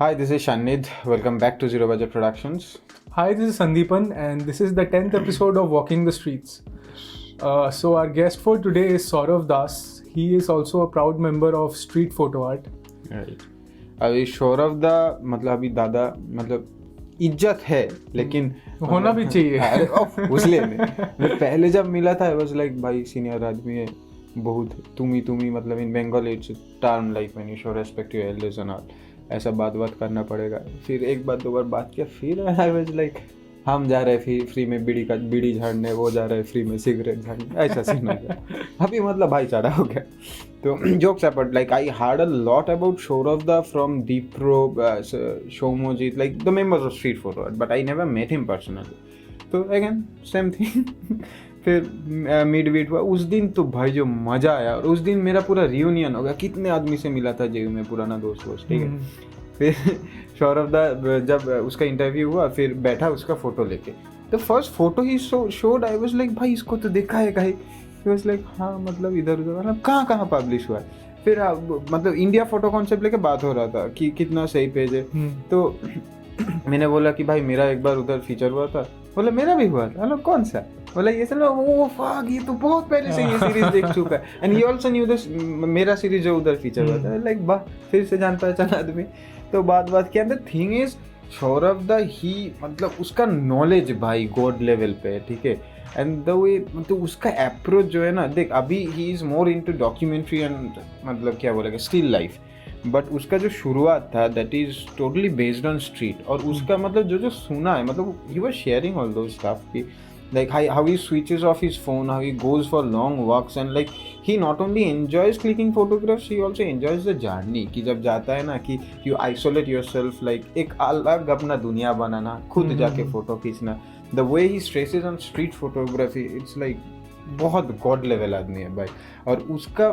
Hi, this is Shanid. Welcome back to Zero Budget Productions. Hi, this is Sandeepan, and this is the 10th episode of Walking the Streets. So, our guest for today is Saurav Das. He is also a proud member of Street Photo Art. Right. अभी सौरभ दा मतलब अभी दादा मतलब इज्जत है लेकिन होना भी चाहिए। अरे उसलिए मैं पहले जब मिला था आई वाज लाइक भाई सीनियर आदमी है बहुत तुमी मतलब in Bengali it's term like when you show respect to elders and all ऐसा बात करना पड़ेगा। फिर एक बार दो बार बात किया फिर आई वाज लाइक हम जा रहे फ्री में बीड़ी झाड़ने, वो जा रहे फ्री में सिगरेट झाड़ने, ऐसा सीन हो गया। अभी मतलब भाईचारा हो गया। तो jokes apart, like I heard a lot about Saurav da from Deep Pro, Shomojit, like the members of Street Photo Art, but I never met him personally. तो अगेन सेम थिंग। फिर मीट हुआ उस दिन, तो भाई जो मज़ा आया। और उस दिन मेरा पूरा रियूनियन हो गया, कितने आदमी से मिला था जेयू में, पुराना दोस्त, ठीक है। फिर सौरभ दा जब उसका इंटरव्यू हुआ फिर बैठा उसका फ़ोटो लेके, तो first photo he showed I was like भाई इसको तो देखा है कहीं। ही वाज लाइक हाँ मतलब इधर उधर मतलब कहाँ पब्लिश हुआ है। फिर मतलब इंडिया फोटो कॉन्सेप्ट लेके बात हो रहा था कि कितना सही पेज है। तो मैंने बोला कि भाई मेरा एक बार उधर फीचर हुआ था। बोला मेरा भी हुआ था। हेलो कौन सा? बोला ये चलो वो फक, ये तो बहुत पहले से ये सीरीज देख चुका है। And he also new this मेरा सीरीज जो उधर फीचर हुआ था। लाइक वाह, फिर से जान पहचान आदमी। तो बात क्या द थिंग इज सौरभ दा ही मतलब उसका नॉलेज भाई गॉड लेवल पे है, ठीक है। एंड द वे मतलब उसका अप्रोच जो है ना, देख अभी he is more into documentary and मतलब क्या बोलेगा स्टिल लाइफ, बट उसका जो शुरुआत था that is totally based on street. और उसका मतलब जो सुना है मतलब he was sharing all those stuff की like how he switches off his phone, how he goes for long walks, and like he not only enjoys clicking photographs, he also enjoys the journey कि जब जाता है ना कि you isolate yourself, like एक अलग अपना दुनिया बनाना, खुद जाके फोटो खींचना। the way he stresses on street photography, it's like बहुत गॉड लेवल आदमी है भाई। और उसका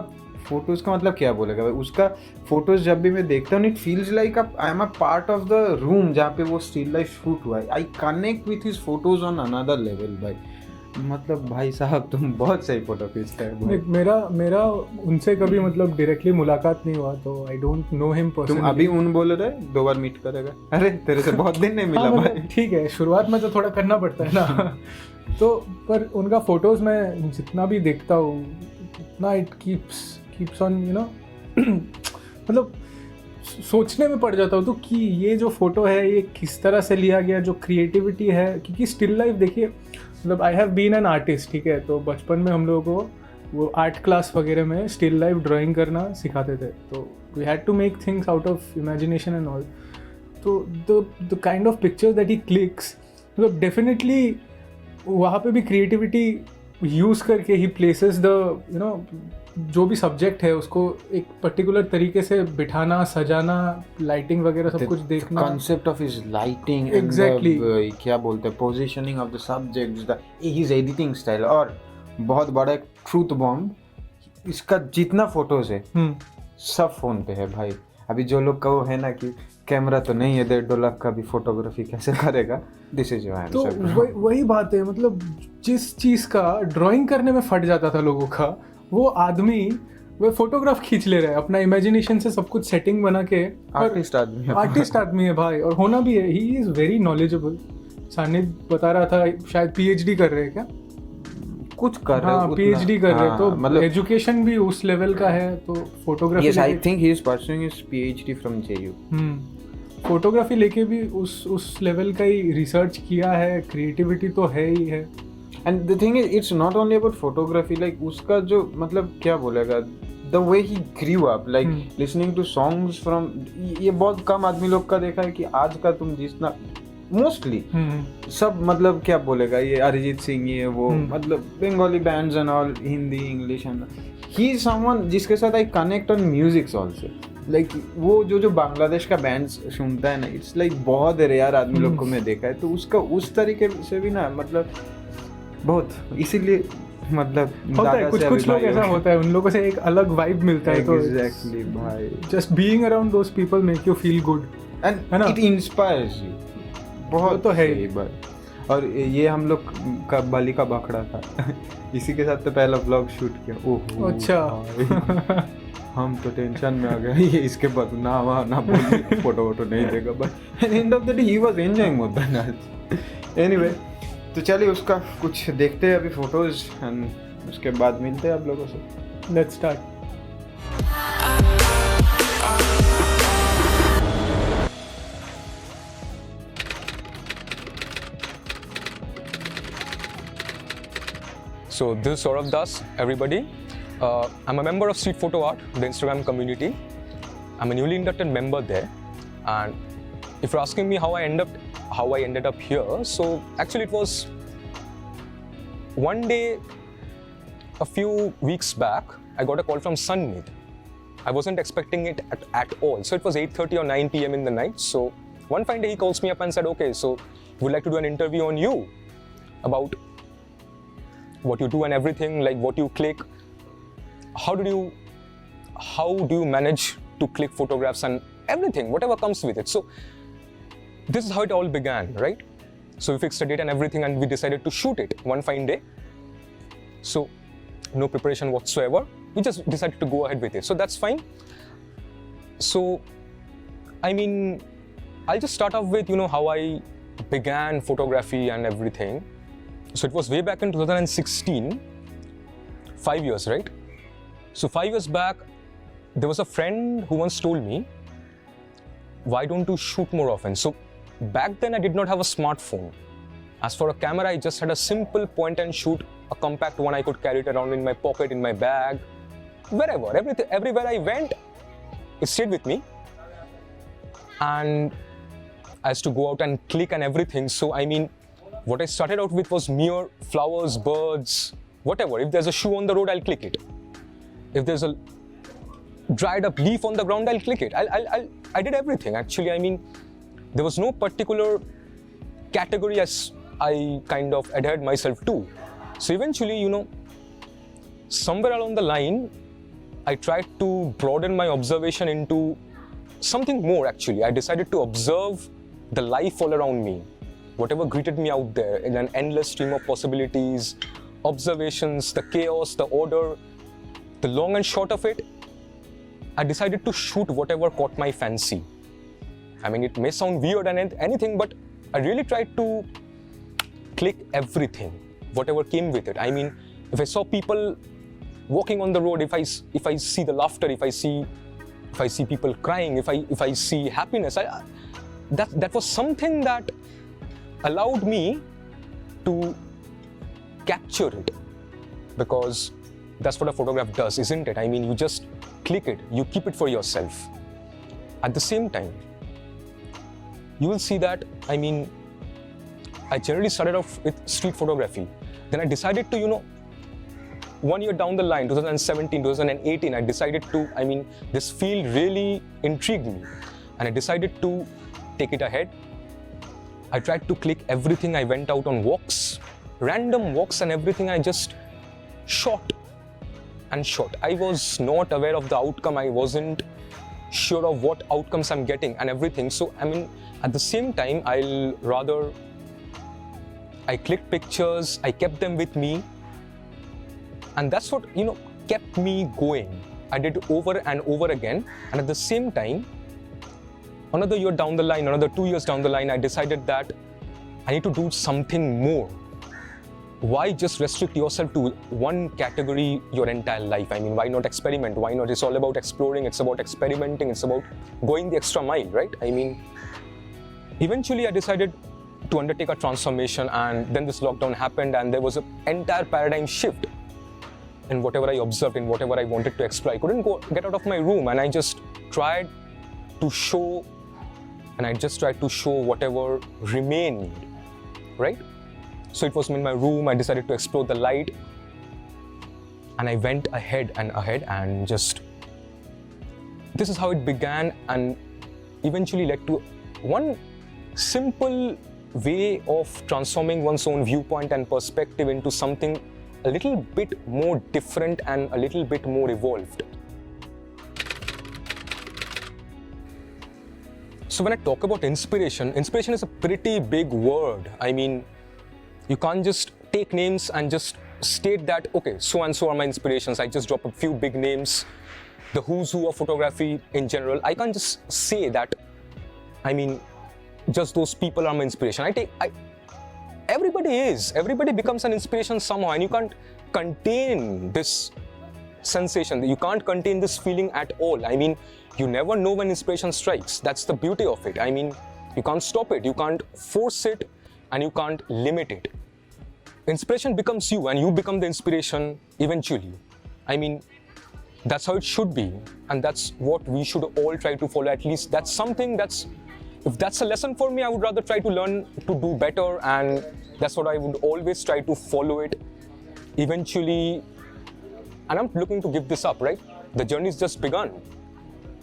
फोटोज का मतलब क्या बोलेगा भाई, उसका फोटोज जब भी मैं देखता हूँ it feels like I am a part of the room जहाँ पे वो स्टिल लाइफ शूट हुआ है। I connect with his photos on another level भाई। मतलब भाई साहब तुम बहुत सही फोटो खींचते हैं। मेरा उनसे कभी मतलब डायरेक्टली मुलाकात नहीं हुआ, तो I don't know him personally. तुम अभी उन बोल रहे दो बार मीट करेगा? अरे तेरे से बहुत दिन नहीं मिला भाई। ठीक है, शुरुआत में तो थोड़ा करना पड़ता है ना। तो पर उनका फोटोज मैं जितना भी देखता हूँ उतना it keeps on you know मतलब सोचने में पड़ जाता हूँ तो कि ये जो फोटो है ये किस तरह से लिया गया, जो क्रिएटिविटी है। क्योंकि स्टिल लाइफ देखिए, मतलब I have been an artist, ठीक है। तो बचपन में हम लोगों को वो आर्ट क्लास वगैरह में स्टिल लाइफ ड्राइंग करना सिखाते थे। तो we had to make things out of imagination and all. तो the kind of pictures that he clicks, मतलब डेफिनेटली वहाँ पे भी क्रिएटिविटी यूज़ करके ही प्लेसेस द यू नो जो भी सब्जेक्ट है उसको एक पर्टिकुलर तरीके से बिठाना, सजाना, लाइटिंग वगैरह सब कुछ देखना। Concept of his lighting, exactly क्या बोलते हैं, positioning of the subjects, the his editing style. और बहुत बड़ा एक ट्रूथ बॉम्ब, इसका जितना फोटोज है सब फोन पे है भाई। अभी जो लोग कहो है ना कि कैमरा तो नहीं है 1.5 लाख का भी फोटोग्राफी कैसे करेगा, दिस इज योर आंसर। तो वही बात है, मतलब जिस चीज़ का ड्राइंग करने में फट जाता था लोगों का, वो आदमी वो फोटोग्राफ खींच ले रहा है अपना इमेजिनेशन से, सब कुछ सेटिंग बना के। आर्टिस्ट आदमी है भाई, और होना भी है। He is very knowledgeable. Sanid बता रहा था शायद पीएचडी कर रहे हैं क्या, कुछ कर रहे हैं, पीएचडी कर रहे हैं। तो मतलब एजुकेशन भी उस लेवल का है। तो photography, yes I think he is pursuing his PhD from जेयू। Photography लेके भी उस लेवल का ही रिसर्च किया है। क्रिएटिविटी तो है ही है। And the thing is it's not only about photography, like उसका जो मतलब क्या बोलेगा, the way he grew up, like listening to songs from, ये बहुत कम आदमी लोग का देखा है कि आज का तुम जितना मोस्टली सब मतलब क्या बोलेगा, ये अरिजीत सिंह, ये वो मतलब Bengali bands and all, Hindi English and he is someone जिसके साथ I connect on music also. Like वो जो बांग्लादेश का बैंड्स सुनता है ना, इट्स लाइक बहुत रेयर आदमी लोग को मैं देखा है। तो उसका उस तरीके से भी ना मतलब बहुत, इसीलिए मतलब होता है कुछ लोग ऐसा होता है, उन लोगों से एक अलग वाइब मिलता है। तो एग्जैक्टली भाई, just being around those people make you feel good and it inspires you बहुत। तो है ही भाई। और ये हम लोग का बलि का बकरा था। इसी के साथ तो पहला व्लॉग शूट किया। ओह अच्छा। हम तो टेंशन में आ गए ये इसके बाद ना वहाँ ना बोल फोटो वोटो नहीं देगा, but end of the day he was enjoying more than us. Anyway, तो चलिए उसका कुछ देखते हैं अभी फोटोज, एंड उसके बाद मिलते हैं आप लोगों से। Let's start. So this is Saurav Das, everybody. I'm a member of Street Photo Art, the Instagram community. I'm a newly inducted member there, and if you're asking me how I ended up here, so actually it was one day, a few weeks back, I got a call from Sunmeet. I wasn't expecting it at all. So it was 8:30 or 9 p.m. in the night. So one fine day he calls me up and said, okay, so we'd like to do an interview on you about what you do and everything, like what you click, how do you manage to click photographs and everything, whatever comes with it. So this is how it all began, right? So we fixed a date and everything, and we decided to shoot it one fine day. So no preparation whatsoever, we just decided to go ahead with it. So that's fine. So I mean, I'll just start off with how I began photography and everything. So it was way back in 2016, 5 years, right? So 5 years back, there was a friend who once told me, why don't you shoot more often? So back then I did not have a smartphone. As for a camera, I just had a simple point and shoot, a compact one. I could carry it around in my pocket, in my bag, wherever, everywhere I went, it stayed with me. And I used to go out and click and everything. So I mean, what I started out with was mere flowers, birds, whatever. If there's a shoe on the road, I'll click it. If there's a dried up leaf on the ground, I'll click it. I did everything, actually. I mean, there was no particular category as I kind of adhered myself to. So eventually, somewhere along the line, I tried to broaden my observation into something more, actually. I decided to observe the life all around me. Whatever greeted me out there in an endless stream of possibilities, observations, the chaos, the order, the long and short of it, I decided to shoot whatever caught my fancy. I mean, it may sound weird and anything, but I really tried to click everything, whatever came with it. I mean, if I saw people walking on the road, if I see the laughter, if I see people crying, if I see happiness, that was something that allowed me to capture it, because that's what a photograph does, isn't it? I mean, you just click it, you keep it for yourself. At the same time, you will see that, I mean, I generally started off with street photography. Then I decided to, 1 year down the line, 2017, 2018, I decided to, I mean, this field really intrigued me, and I decided to take it ahead. I tried to click everything. I went out on walks, random walks and everything. I just shot and shot. I was not aware of the outcome. I wasn't sure of what outcomes I'm getting and everything. So, I mean, at the same time, I clicked pictures, I kept them with me. And that's what, kept me going. I did over and over again. And at the same time, another year down the line, another 2 years down the line, I decided that I need to do something more. Why just restrict yourself to one category your entire life? I mean, why not experiment? Why not? It's all about exploring, it's about experimenting, it's about going the extra mile, right? I mean, eventually I decided to undertake a transformation, and then this lockdown happened, and there was an entire paradigm shift in whatever I observed, in whatever I wanted to explore. I couldn't get out of my room, and I just tried to show, and I just tried to show whatever remained, right? So it was in my room, I decided to explore the light, and I went ahead and just, this is how it began, and eventually led to one simple way of transforming one's own viewpoint and perspective into something a little bit more different and a little bit more evolved. So when I talk about inspiration is a pretty big word. I mean, you can't just take names and just state that, okay, so and so are my inspirations. I just drop a few big names, the who's who of photography in general. I can't just say that, I mean, just those people are my inspiration. Everybody becomes an inspiration somehow, and you can't contain this sensation. You can't contain this feeling at all. I mean, you never know when inspiration strikes. That's the beauty of it. I mean, you can't stop it, you can't force it, and you can't limit it. Inspiration becomes you, and you become the inspiration eventually. I mean, that's how it should be, and that's what we should all try to follow. At least that's something if that's a lesson for me, I would rather try to learn to do better, and that's what I would always try to follow it eventually. And I'm looking to give this up, right? The journey's just begun,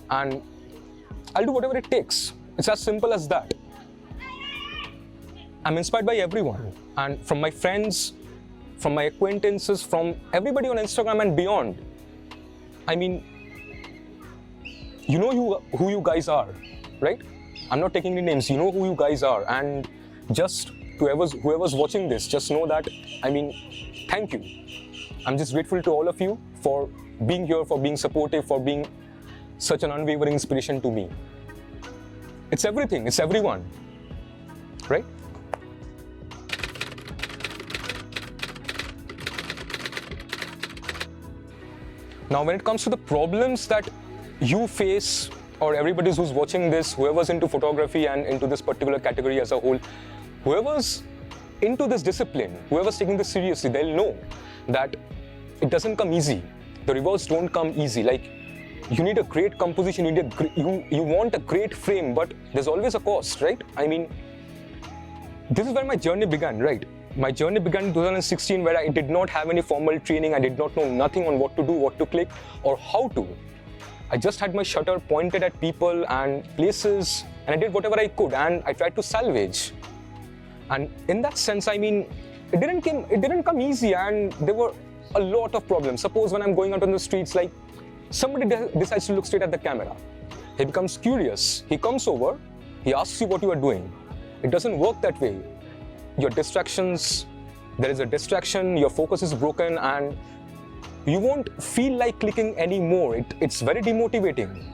and I'll do whatever it takes. It's as simple as that. I'm inspired by everyone, and from my friends, from my acquaintances, from everybody on Instagram and beyond. I mean, you know who you guys are, right? I'm not taking any names. You know who you guys are, and just whoever's watching this, just know that, I mean, thank you. I'm just grateful to all of you for being here, for being supportive, for being such an unwavering inspiration to me. It's everything, it's everyone, right? Now, when it comes to the problems that you face, or everybody who's watching this, whoever's into photography and into this particular category as a whole, whoever's into this discipline, whoever's taking this seriously, they'll know that it doesn't come easy. The rewards don't come easy. Like, you need a great composition, you want a great frame, but there's always a cost, right? I mean, this is where my journey began, right? My journey began in 2016, where I did not have any formal training. I did not know nothing on what to do, what to click, or how to. I just had my shutter pointed at people and places, and I did whatever I could, and I tried to salvage. And in that sense, I mean, it didn't come easy, and there were a lot of problems. Suppose when I'm going out on the streets, like, somebody decides to look straight at the camera. He becomes curious. He comes over, he asks you what you are doing. It doesn't work that way. Your distractions, there is a distraction, your focus is broken, and you won't feel like clicking anymore. It's very demotivating.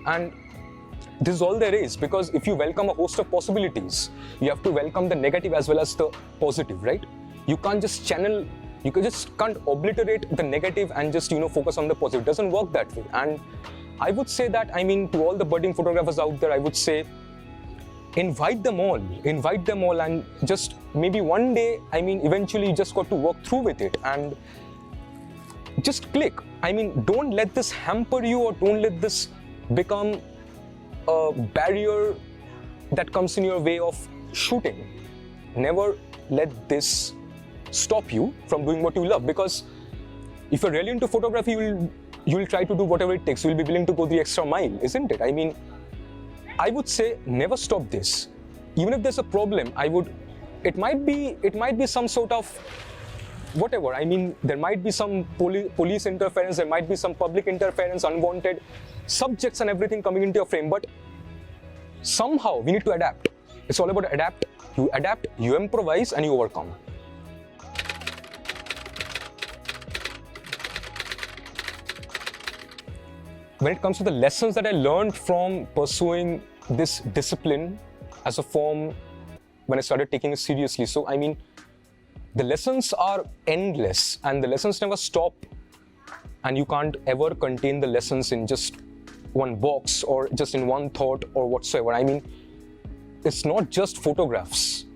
And this is all there is, because if you welcome a host of possibilities, you have to welcome the negative as well as the positive, right? You can't just can't obliterate the negative and just, focus on the positive. It doesn't work that way. And I would say that, I mean, to all the budding photographers out there, I would say, invite them all, and just maybe one day, I mean, eventually you just got to work through with it and just click. I mean, don't let this hamper you, or don't let this become a barrier that comes in your way of shooting. Never let this stop you from doing what you love, because if you're really into photography, you'll try to do whatever it takes. You'll be willing to go the extra mile, isn't it? I mean, I would say never stop this. Even if there's a problem, it might be some sort of whatever. I mean, there might be some police interference, there might be some public interference, unwanted subjects and everything coming into your frame, but somehow we need to adapt. It's all about adapt. You adapt, you improvise, and you overcome. When it comes to the lessons that I learned from pursuing this discipline as a form when I started taking it seriously, so I mean, the lessons are endless, and the lessons never stop, and you can't ever contain the lessons in just one box or just in one thought or whatsoever. I mean, it's not just photographs.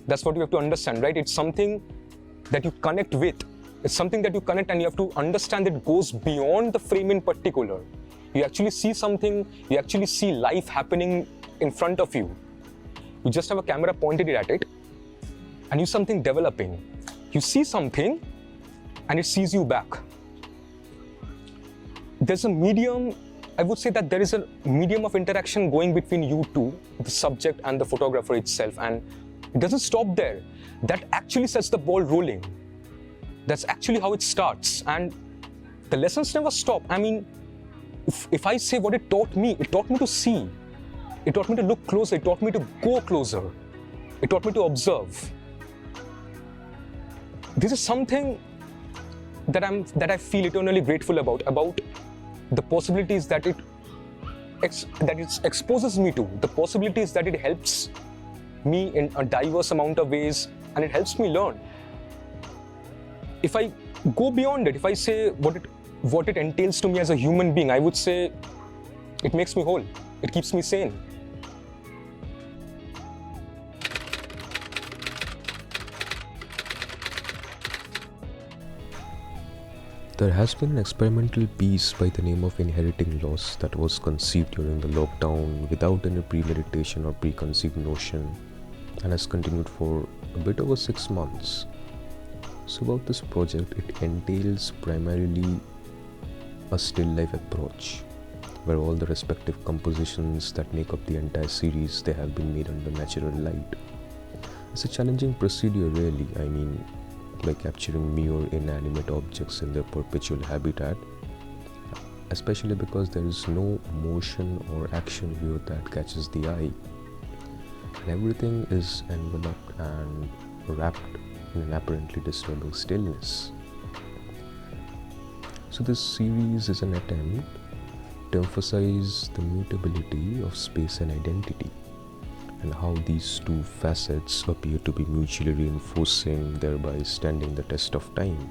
That's what you have to understand, right? It's something that you connect with. It's something that you connect, and you have to understand that it goes beyond the frame in particular. You actually see something, you actually see life happening in front of you. You just have a camera pointed at it, and you see something developing. You see something, and it sees you back. There's a medium, I would say that there is a medium of interaction going between you two, the subject and the photographer itself, and it doesn't stop there. That actually sets the ball rolling. That's actually how it starts, and the lessons never stop. I mean, if I say what it taught me to see. It taught me to look closer, it taught me to go closer. It taught me to observe. This is something that I feel eternally grateful about the possibilities that it exposes me to, the possibilities that it helps me in a diverse amount of ways, and it helps me learn. If I go beyond it, if I say what it entails to me as a human being, I would say it makes me whole. It keeps me sane. There has been an experimental piece by the name of Inheriting Loss that was conceived during the lockdown without any premeditation or preconceived notion, and has continued for a bit over 6 months. So about this project, it entails primarily a still life approach, where all the respective compositions that make up the entire series, they have been made under natural light. It's a challenging procedure really, I mean, by capturing mere inanimate objects in their perpetual habitat, especially because there is no motion or action here that catches the eye, and everything is enveloped and wrapped in an apparently disturbing stillness. So this series is an attempt to emphasize the mutability of space and identity, and how these two facets appear to be mutually reinforcing, thereby standing the test of time.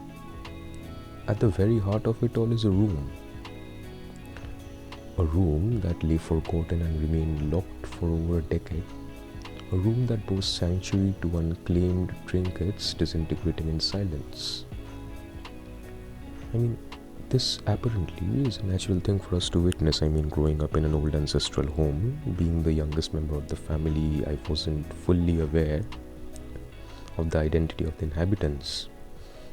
At the very heart of it all is a room that lay forgotten and remained locked for over a decade, a room that bore sanctuary to unclaimed trinkets disintegrating in silence. I mean, this apparently is a natural thing for us to witness. I mean, growing up in an old ancestral home, being the youngest member of the family, I wasn't fully aware of the identity of the inhabitants.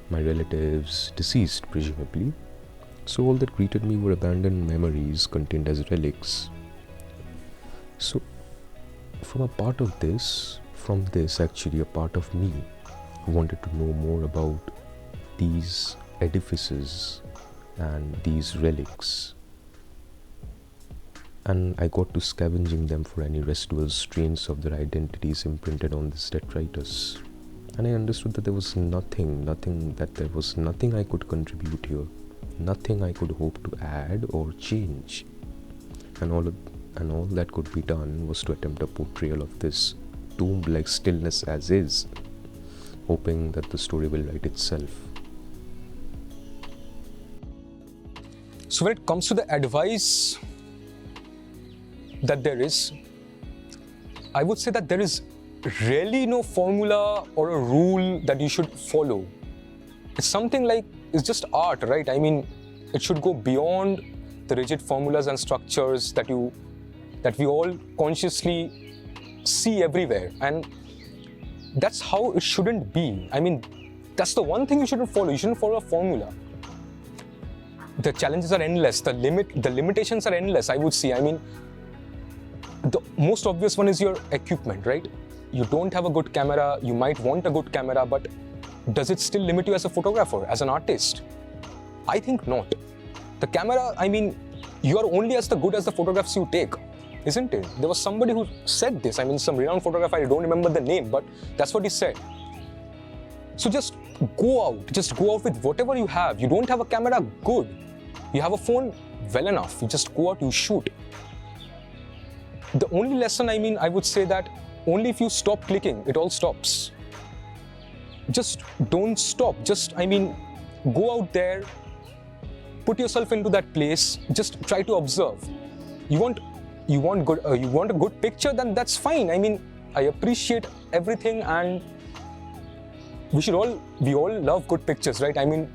My relatives, deceased presumably, so all that greeted me were abandoned memories contained as relics. So, from this actually, a part of me wanted to know more about these edifices and these relics, and I got to scavenging them for any residual strains of their identities imprinted on this detritus, and I understood that there was nothing I could contribute here, nothing I could hope to add or change, and all that could be done was to attempt a portrayal of this tomb-like stillness as is, hoping that the story will write itself. So when it comes to the advice that there is, I would say that there is really no formula or a rule that you should follow. It's something like, it's just art, right? I mean, it should go beyond the rigid formulas and structures that we all consciously see everywhere, and that's how it shouldn't be. I mean, that's the one thing you shouldn't follow. You shouldn't follow a formula. The challenges are endless, the limitations are endless, I would say. I mean, the most obvious one is your equipment, right? You don't have a good camera, you might want a good camera, but does it still limit you as a photographer, as an artist? I think not. The camera, I mean, you are only as good as the photographs you take, isn't it? There was somebody who said this, I mean, some renowned photographer, I don't remember the name, but that's what he said. So just go out with whatever you have. You don't have a camera, good. You have a phone, well enough. You just go out, you shoot. The only lesson, I mean, I would say that only if you stop clicking, it all stops. Just don't stop. Go out there, put yourself into that place, just try to observe. You want a good picture, then that's fine. I mean, I appreciate everything, and we all love good pictures, right? I mean,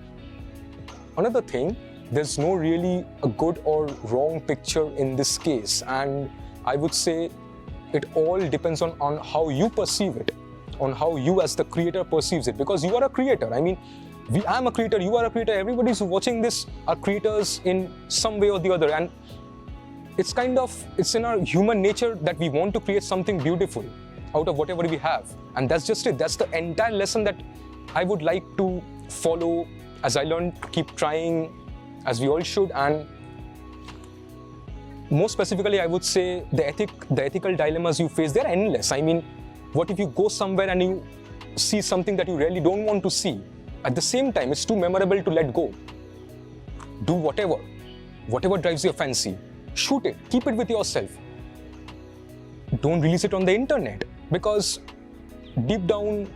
another thing, there's no really a good or wrong picture in this case, and I would say it all depends on how you perceive it, on how you as the creator perceives it, because you are a creator. I mean, I'm a creator, you are a creator, everybody who's watching this are creators in some way or the other, and it's in our human nature that we want to create something beautiful out of whatever we have, and that's just it. That's the entire lesson that I would like to follow as I learn to keep trying, as we all should. And more specifically, I would say the ethical dilemmas you face, they're endless. I mean, what if you go somewhere and you see something that you really don't want to see? at the same time, it's too memorable to let go. Do whatever drives your fancy. Shoot it, keep it with yourself. Don't release it on the internet, because deep down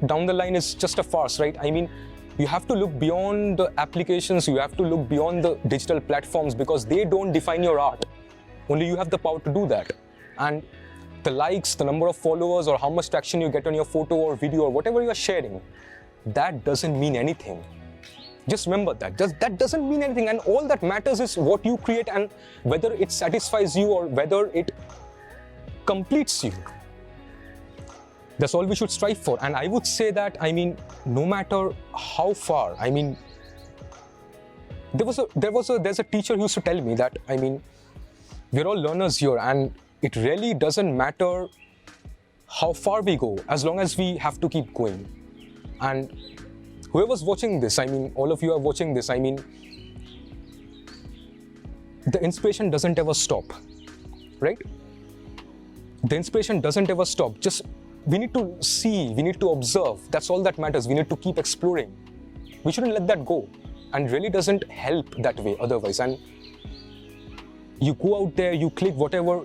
the line is just a farce, right? I mean, you have to look beyond the applications, you have to look beyond the digital platforms, because they don't define your art. Only you have the power to do that. And the likes, the number of followers, or how much traction you get on your photo or video or whatever you are sharing, that doesn't mean anything. Just remember that. That doesn't mean anything, and all that matters is what you create and whether it satisfies you or whether it completes you. That's all we should strive for. And I would say that, I mean, no matter how far, I mean, there's a teacher who used to tell me that, I mean, we're all learners here, and it really doesn't matter how far we go, as long as we have to keep going. And whoever's watching this, I mean, all of you are watching this, I mean, the inspiration doesn't ever stop, right? The inspiration doesn't ever stop. Just, we need to see, we need to observe. That's all that matters. We need to keep exploring. We shouldn't let that go. And really doesn't help that way otherwise. And you go out there, you click whatever.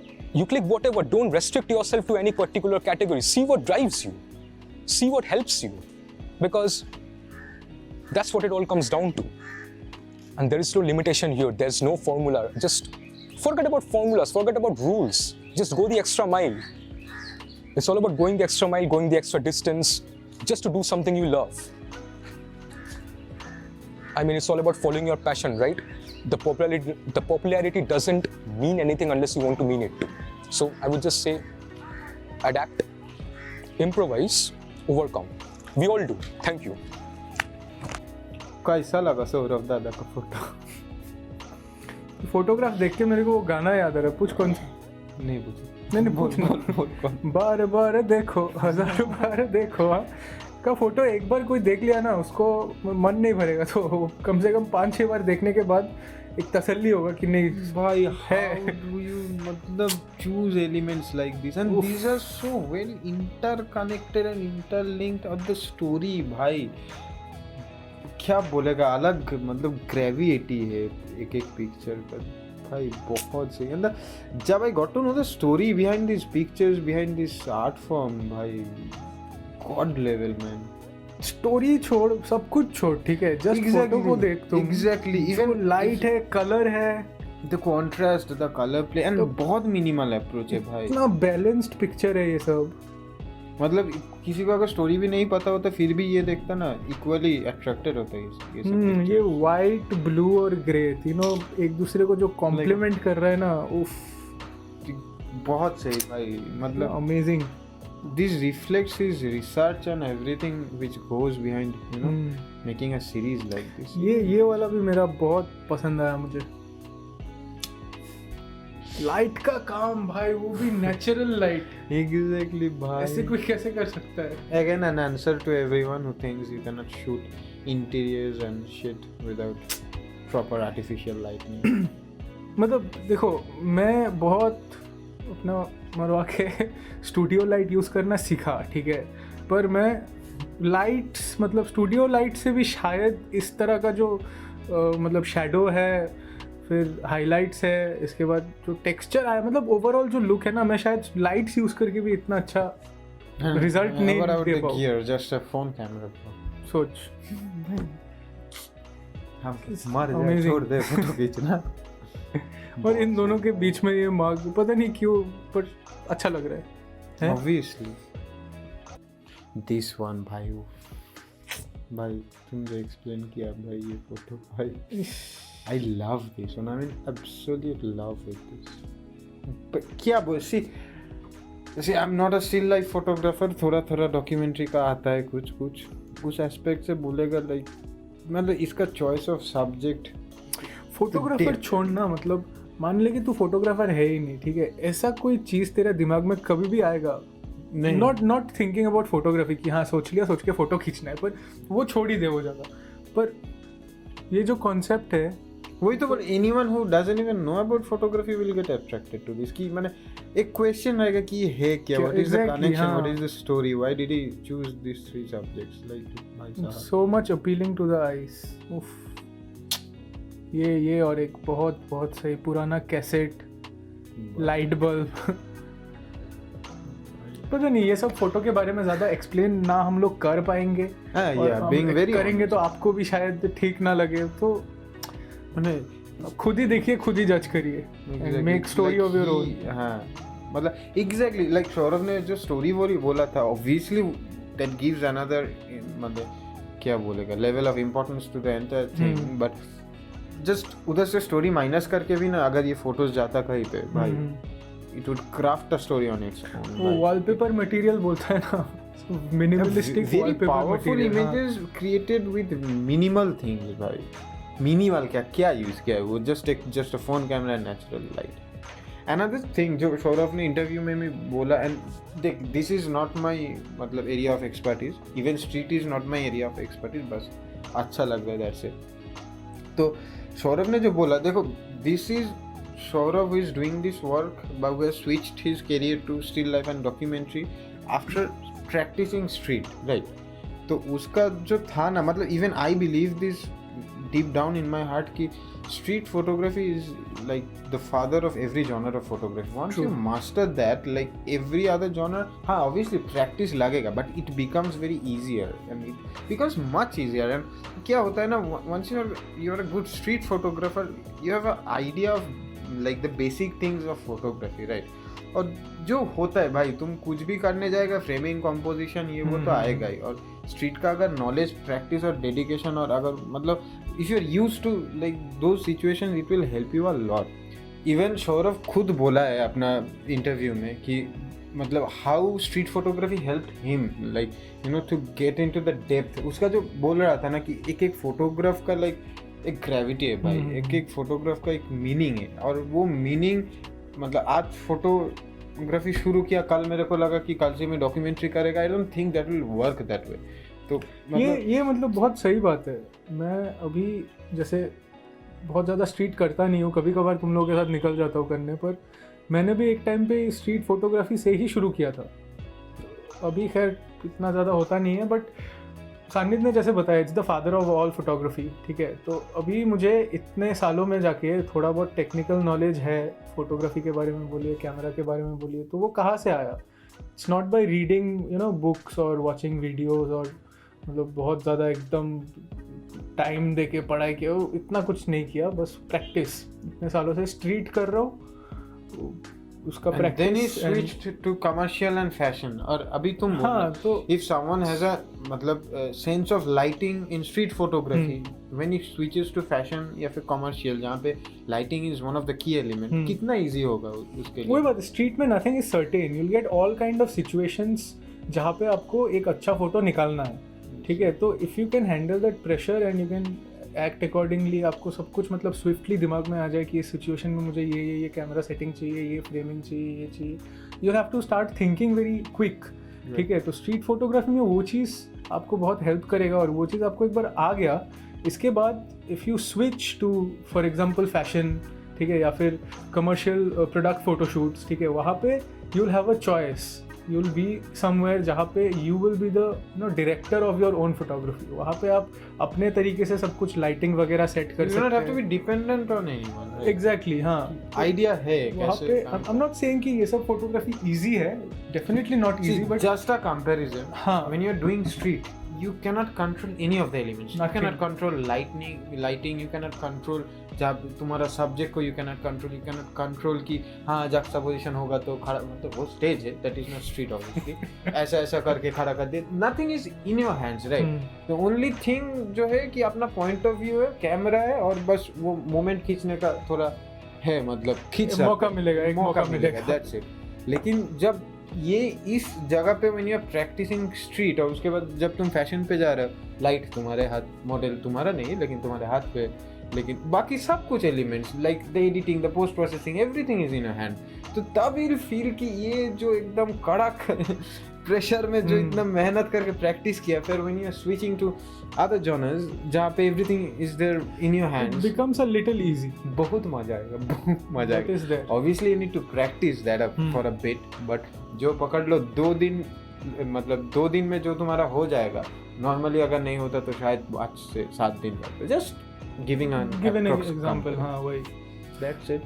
Don't restrict yourself to any particular category. See what drives you. See what helps you. Because that's what it all comes down to. And there is no limitation here. There's no formula. Just forget about formulas, forget about rules. Just go the extra mile. It's all about going the extra mile, going the extra distance, just to do something you love. I mean, it's all about following your passion, right? The popularity doesn't mean anything unless you want to mean it to. So I would just say, adapt, improvise, overcome. We all do. Thank you. कैसा लगा सौरभ दादा का photo? Photograph देख के मेरे को वो गाना याद आ रहा है. पूछ कौन सा? नहीं पूछो. नहीं पूछना. बार बार देखो, हजारों बार देखो. हाँ का फोटो एक बार कोई देख लिया ना, उसको मन नहीं भरेगा. तो कम से कम 5-6 बार देखने के बाद एक तसल्ली होगा कि नहीं भाई है. how do you मतलब choose elements like this, and these are so well interconnected and interlinked of the story. भाई क्या बोलेगा, अलग मतलब ग्रेविटी है एक एक पिक्चर का. भाई बहुत सही. and जब I got to know the story behind these pictures, behind this art form, भाई god level man. स्टोरी छोड़, सब कुछ छोड़, ठीक है, जस्ट फोटो को देख तुम. एग्जैक्टली. इवन लाइट है, कलर है, the contrast, the colour play, and बहुत मिनिमल अप्रोच है भाई. इतना बैलेंस्ड पिक्चर है ये सब. मतलब किसी को अगर स्टोरी भी नहीं पता होता फिर भी ये देखता ना, इक्वली अट्रैक्टेड होता है ये सब. ये वाइट, ब्लू और ग्रे तीनों एक दूसरे को जो कॉम्प्लीमेंट कर रहा है ना, उफ, बहुत सही भाई. मतलब amazing. this reflects his research and everything which goes behind, you know, making a series like this. ये वाला भी मेरा बहुत पसंद आया मुझे. लाइट का काम भाई, वो भी नेचुरल लाइट. Exactly भाई. ऐसे कोई कैसे कर सकता है? Again an answer to everyone who thinks you cannot shoot interiors and shit without proper artificial lighting. मतलब देखो, मैं बहुत अपना मरवा के स्टूडियो लाइट यूज़ करना सीखा, ठीक है, पर मैं लाइट्स मतलब स्टूडियो लाइट से भी शायद इस तरह का जो मतलब शैडो है, फिर हाइलाइट्स है, इसके बाद जो टेक्सचर आया, मतलब ओवरऑल जो लुक है ना, मैं शायद लाइट्स यूज़ करके भी इतना अच्छा रिजल्ट नहीं दे पाऊँ. Just a phone camera. सोच. हम मर जाए, छोड़ दे फोटो खींचना. और इन दोनों के बीच में ये मार्ग पता नहीं क्यों, पर अच्छा लग रहा है. Obviously. This one भाई तुम जो एक्सप्लेन किया भाई ये फोटो भाई, I love this one. I mean absolute love with this. But क्या बोल, see I'm not a still life photographer. थोड़ा डॉक्यूमेंट्री का आता है कुछ एस्पेक्ट से बोलेगा, लाइक मतलब इसका चॉइस ऑफ सब्जेक्ट. फोटोग्राफर छोड़ना, मतलब मान ले कि तू फोटोग्राफर है ही नहीं, ठीक है, ऐसा कोई चीज़ तेरे दिमाग में कभी भी आएगा नहीं. नॉट थिंकिंग अबाउट फोटोग्राफी कि हाँ सोच के फ़ोटो खींचना है, पर वो छोड़ ही दे वो जगह. पर ये जो कॉन्सेप्ट है वही तो. but anyone who doesn't even know about photography will get attracted to this. कि मैंने एक क्वेश्चन रहेगा कि ये है क्या, what is the exactly, connection, हाँ. What is the story, why did he choose this three subjects, like भाई साहब so much appealing to the eyes. उफ. ये और एक बहुत बहुत सही पुराना कैसेट, लाइट बल्ब. पता नहीं, ये सब फोटो के बारे में ज़्यादा एक्सप्लेन ना हम लोग कर पाएंगे, हाँ, और yeah, हम being very करेंगे तो आपको भी शायद ठीक ना लगे, तो खुद ही देखिए, खुद ही जज करिए, make story of your own. हाँ, मतलब एग्जैक्टली लाइक सौरभ ने जो स्टोरी बोला था, ऑब्वियसली दैट गिव्स अनदर, मतलब क्या बोलेगा, level of importance to the entire thing, but just उधर से स्टोरी माइनस करके भी ना, अगर ये फोटोज जाता कहीं पे भाई, it would craft a story on its own. वो wallpaper material बोलता है ना, minimalistic very wallpaper powerful material. images created with minimal things भाई. Minimal क्या यूज किया है वो, just a phone camera and natural light. Another thing जो सौरभ ने इंटरव्यू में भी बोला, and देख, this is not my मतलब area of expertise, even street is not my area of expertise, बस अच्छा लग रहा है that's it. तो सौरभ ने जो बोला, देखो, this is Saurav is doing this work, but we have switched his career to still life and documentary after practicing street, right? तो उसका जो था ना, मतलब even I believe this deep down in my heart कि street photography is like the father of every genre of photography. Once True. you master that, like every other genre, हाँ, obviously practice लगेगा, but it becomes very easier and it becomes much easier. And क्या होता है ना, once you're a good street photographer, you have an idea of like the basic things of photography, right? और जो होता है भाई, तुम कुछ भी करने जाएगा, फ्रेमिंग, कंपोजिशन, ये वो तो आएगा ही. और स्ट्रीट का अगर नॉलेज, प्रैक्टिस और डेडिकेशन, और अगर मतलब if you are used to like those situations, it will help you a lot. Even Saurabh खुद बोला है अपना इंटरव्यू में कि मतलब how street photography help him, like you know, to get into the depth. उसका जो बोल रहा था ना कि एक फोटोग्राफ का लाइक एक ग्रेविटी है भाई, एक फोटोग्राफ का एक मीनिंग है, और वो मीनिंग मतलब आज फोटोग्राफी शुरू किया, कल मेरे को लगा कि कल से मैं डॉक्यूमेंट्री करेगा, I don't think that will work that way. तो ये मतलब बहुत सही बात है. मैं अभी जैसे बहुत ज़्यादा स्ट्रीट करता नहीं हूँ, कभी कभार तुम लोगों के साथ निकल जाता हूँ करने, पर मैंने भी एक टाइम पे स्ट्रीट फोटोग्राफी से ही शुरू किया था. अभी खैर इतना ज़्यादा होता नहीं है, बट सानिद ने जैसे बताया, it's the father of all photography, ठीक है. तो अभी मुझे इतने सालों में जाके थोड़ा बहुत टेक्निकल नॉलेज है फोटोग्राफी के बारे में बोलिए, कैमरा के बारे में बोलिए, तो वो कहाँ से आया? It's not by reading, you know, books और वॉचिंग वीडियोस, और मतलब बहुत ज़्यादा एकदम टाइम दे के पढ़ाई किया, इतना कुछ नहीं किया, बस प्रैक्टिस. इतने सालों से स्ट्रीट कर रहा हूँ, उसका practice. then he switched to commercial and fashion. और अभी तुम हाँ, तो if someone has a मतलब sense of lighting in street photography, when he switches to fashion या फिर commercial, जहाँ पे lighting is one of the key element, कितना easy होगा उसके लिए. वही बात है, स्ट्रीट में nothing is certain, you'll get all kind of situations जहाँ पे आपको एक अच्छा फोटो निकालना है, ठीक है. तो if you can handle that pressure and you can act accordingly, आपको सब कुछ मतलब स्विफ्टली दिमाग में आ जाए कि इस सिचुएशन में मुझे ये कैमरा सेटिंग चाहिए, ये फ्रेमिंग चाहिए, ये चाहिए, you have to start thinking very quick, ठीक है. तो स्ट्रीट फोटोग्राफी में वो चीज़ आपको बहुत हेल्प करेगा, और वो चीज़ आपको एक बार आ गया, इसके बाद if you switch to for example fashion, ठीक है, या फिर कमर्शियल प्रोडक्ट फोटोशूट्स, ठीक है, वहाँ पे you will have a choice, you will be somewhere जहाँ पे you will be the director of your own photography. वहाँ पे आप अपने तरीके से सब कुछ लाइटिंग वगैरह सेट कर सकते हैं. You don't have to be dependent on anyone, right? Exactly, हाँ. आइडिया है वहाँ कैसे. पे आई एम नॉट सेइंग कि ये सब फोटोग्राफी इजी है, definitely not easy, but just a comparison. हाँ. When you're doing street, you cannot control any of the elements. You Nothing. cannot control lighting, you cannot control जब तुम्हारा subject को you cannot control कि हाँ juxtaposition होगा तो खड़ा, मतलब वो स्टेज है, that is not street obviously. ऐसा करके खड़ा कर दे, nothing is in your hands, right? The only thing जो है कि अपना point of view है, कैमरा है, और बस वो मोमेंट खींचने का थोड़ा है, मतलब खींच मौका मिलेगा, एक मौका मिलेगा, that's it. लेकिन जब ये इस जगह पे when you are practicing street, और उसके बाद जब तुम फैशन पे जा रहे हो, लाइट तुम्हारे हाथ, मॉडल तुम्हारा नहीं लेकिन तुम्हारे हाथ पे, लेकिन बाकी सब कुछ elements like the editing, the post processing, everything is in your hand. तो तब यू फील कि ये जो एकदम कड़क प्रेशर में जो इतना मेहनत करके प्रैक्टिस किया, फिर when you are switching to other genres जहाँ पे everything is there in your hands, becomes a little easy. बहुत मजा आएगा, बहुत मजा That is there. आएगा. Obviously you need to practice that up for a bit, but जो पकड़ लो 2 दिन, मतलब 2 दिन में जो तुम्हारा हो जाएगा, नॉर्मली अगर नहीं होता तो शायद 5 से 7 दिन लगते. Just giving an example. हाँ वही, दैट्स इट.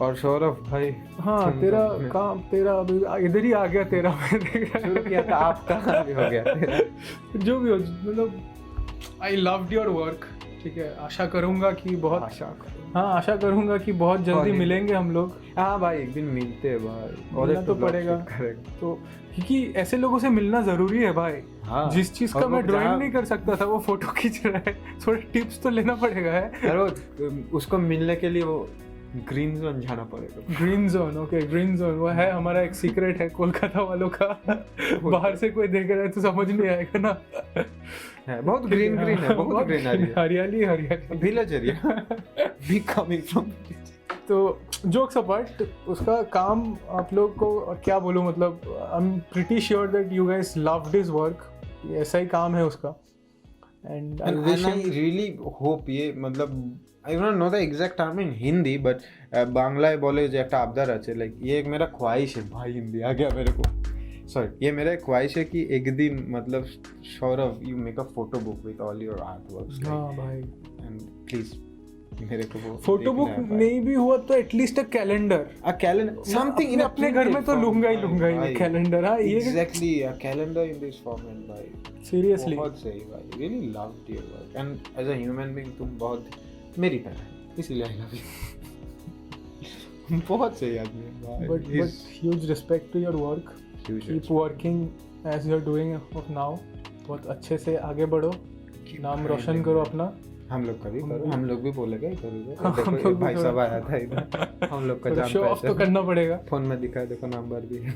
और सौरभ भाई, हाँ तेरा काम, तेरा अभी इधर ही आ गया. तेरा मैं देख रहा शुरू किया था आपका भी हो गया तेरा. जो भी हो, मतलब आई लव्ड योर वर्क. ठीक है, आशा करूंगा कि बहुत आशा करूंगा कि बहुत जल्दी मिलेंगे हम लोग. हाँ भाई, एक दिन मिलते हैं भाई, और मिलना तो पड़ेगा. तो क्योंकि ऐसे लोगों से मिलना जरूरी है भाई. हाँ, जिस चीज का मैं ड्राइंग नहीं कर सकता था वो फोटो खींच रहा है, थोड़े टिप्स तो लेना पड़ेगा है. अरे उसको मिलने के लिए वो ग्रीन जोन जाना पड़ेगा. Green zone, okay, green zone वो है हमारा एक सीक्रेट है कोलकाता वालों का. बाहर से कोई देख रहा है तो समझ नहीं आएगा ना. है बहुत ग्रीन है, बहुत ग्रीनरी, हरियाली village area. We coming from. तो जोक्स अपार्ट, उसका काम आप लोग को क्या बोलूं, मतलब I am pretty sure that you guys loved his work. ऐसा ही काम है उसका. एंड आई रियली होप ये, मतलब I don't know the exact term in Hindi, but বাংলায় বলে যে একটা আবদার আছে, লাইক ये एक मेरा ख्वाहिश है भाई. हिंदी आ गया मेरे को, सॉरी. ये मेरा एक ख्वाहिश है कि एक दिन मतलब Saurabh you make a photo book with all your art works. हाँ भाई, एंड प्लीज मेरे को वो फोटो बुक नहीं भी हुआ तो at least a calendar something in अपने घर में तो लूंगा ही कैलेंडर. हाँ ये exactly, a calendar in this format भाई. सीरियसली बहुत सही भाई, really loved your work. And as a human being तुम बहुत मेरी तरह है, इसीलिए आई लव यू. बहुत सही आदमी है भाई. But huge respect to your work. Keep working as you are doing of now. बहुत अच्छे से आगे बढ़ो, नाम रोशन करो अपना. हम लोग का भी करो, हम लोग भी बोलेंगे इधर देखो भाई साहब आया था इधर. हम लोग का जान शो ऑफ तो करना पड़ेगा. फोन में दिखा देखो नंबर भी है.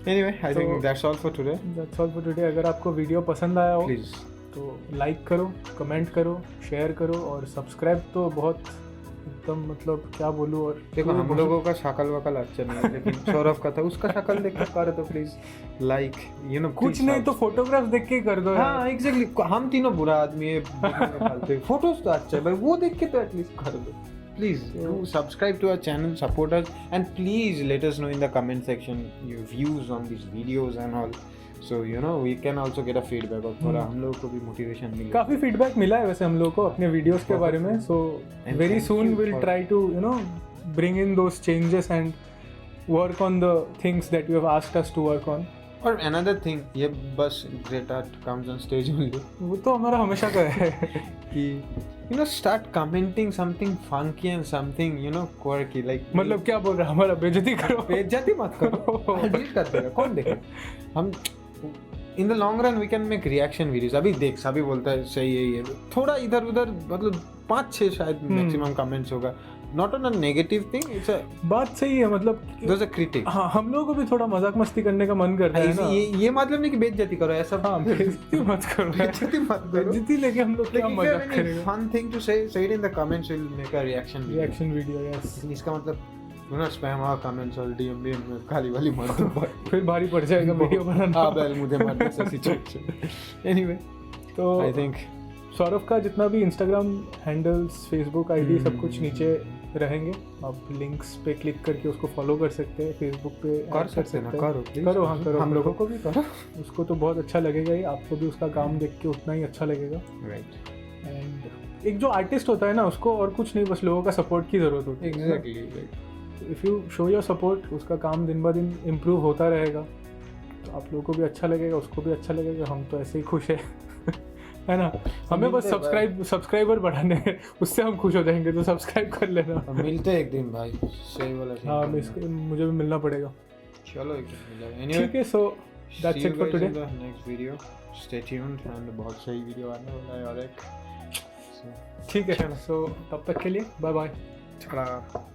Anyway, I think that's all for today. अगर आपको वीडियो पसंद आया हो प्लीज तो लाइक करो, कमेंट करो, शेयर करो, और सब्सक्राइब तो बहुत एकदम, मतलब क्या बोलूँ. और देखो हम लोगों का शक्ल वकल अच्छा नहीं है, लेकिन सौरभ का था, उसका शक्ल देख कर करो तो प्लीज लाइक, यू नो, कुछ नहीं तो फोटोग्राफ्स देख के कर दो. हाँ एग्जैक्टली, हम तीनों बुरा आदमी है, फोटोज तो अच्छा है भाई, वो देख के तो एटलीस्ट कर दो. Please do subscribe to our channel, support us, and please let us know in the comment section your views on these videos and all. So you know we can also get a feedback, और थोड़ा हम लोगों को भी motivation मिले. काफ़ी feedback मिला है वैसे हम लोगों को अपने वीडियोस के बारे में. So very soon we'll try to bring in those changes and work on the things that you have asked us to work on. और another thing, ये बस Greta comes on stage only. वो तो हमारा हमेशा का है कि start commenting something funky and something quirky, like. मतलब क्या बोल रहा है, हमारा बेइज्जती करो. बेइज्जती मत करो, डिलीट कर देगा, कौन देखे. हम in the long run we can make reaction videos. अभी देख सभी बोलता है सही है ये, थोड़ा इधर उधर मतलब 5-6 शायद मैक्सिमम कमेंट्स होगा. Not on a negative thing, it's a बात सही है. मतलब देयर इज अ क्रिटिक. हाँ, हम लोगों को भी थोड़ा मजाक मस्ती करने का मन करता है ना. ये मतलब नहीं कि बेइज्जती करो ऐसा. हाँ, बेइज्जती मत करो, बेइज्जती मत करो. बेइज्जती लेके हम लोग क्या मजाक करेंगे. फन थिंग टू से it in the comments, will make a reaction video. Yes, इसका मतलब स्पैम और कमेंट्स और डीएम में खाली वाली मत दो, फिर भारी पड़ जाएगा वीडियो बनाना. हां बेल मुझे मत ऐसा सिचुएशन. एनीवे, तो आई थिंक सौरभ का जितना भी इंस्टाग्राम हैंडल्स, फेसबुक आईडी सब कुछ नीचे रहेंगे. आप लिंक्स पे क्लिक करके उसको फॉलो कर सकते हैं. फेसबुक पे कर सकते हैं. करो. हाँ करो, हम लोगों को भी करो. उसको तो बहुत अच्छा लगेगा ही, आपको भी उसका काम देख के उतना ही अच्छा लगेगा. राइट. एंड एक जो आर्टिस्ट होता है ना, उसको और कुछ नहीं, बस लोगों का सपोर्ट की ज़रूरत होती है. Exactly. If you show your support, उसका काम दिन ब दिन इम्प्रूव होता रहेगा. तो आप लोगों को भी अच्छा लगेगा, उसको भी अच्छा लगेगा. हम तो ऐसे ही खुश है है ना. हमें बस सब्सक्राइबर बढ़ाने हैं, उससे हम खुश हो जाएंगे. तो सब्सक्राइब कर लेना. मिलते हैं एक दिन भाई, सही वाला. हाँ, मुझे भी मिलना पड़ेगा. चलो एक दिन मिलेंगे. ठीक है, so that's it for today. Next video, stay tuned. And बहुत सही वीडियो आने वाला है और एक. ठीक है, सो तब तक के लिए बाय बाय. टाटा.